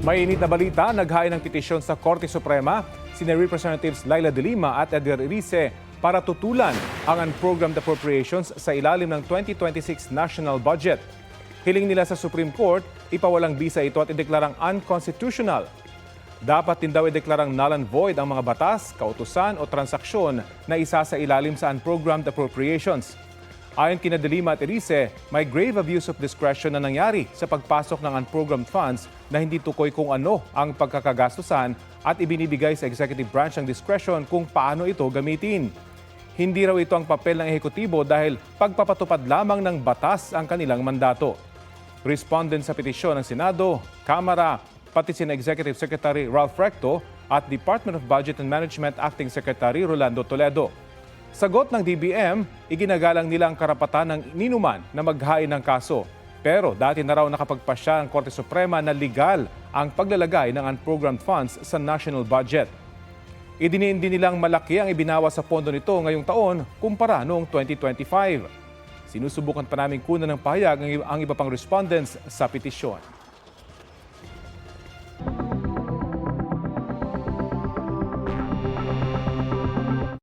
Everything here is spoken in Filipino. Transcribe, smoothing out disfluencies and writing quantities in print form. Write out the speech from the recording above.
Mainit na balita, naghain ng petisyon sa Korte Suprema sina Representatives Laila de Lima at Edgar Erice para tutulan ang unprogrammed appropriations sa ilalim ng 2026 national budget. Hiling nila sa Supreme Court, ipawalang bisa ito at ideklarang unconstitutional. Dapat din daw ideklarang null and void ang mga batas, kautusan o transaksyon na isa sa ilalim sa unprogrammed appropriations. Ayon kina de Lima at Erice, may grave abuse of discretion na nangyari sa pagpasok ng unprogrammed funds na hindi tukoy kung ano ang pagkakagastusan at ibinibigay sa executive branch ang discretion kung paano ito gamitin. Hindi raw ito ang papel ng ehekutibo dahil pagpapatupad lamang ng batas ang kanilang mandato. Respondent sa petisyon ng Senado, Kamara, pati sina Executive Secretary Ralph Recto at Department of Budget and Management Acting Secretary Rolando Toledo. Sagot ng DBM, iginagalang nila ang karapatan ng ninuman na maghain ng kaso. Pero dati na raw nakapagpasya ang Korte Suprema na legal ang paglalagay ng unprogrammed funds sa national budget. Idiniin din nilang malaki ang ibinawa sa pondo nito ngayong taon kumpara noong 2025. Sinusubukan pa namin kunan ng pahayag ang iba pang respondents sa petisyon.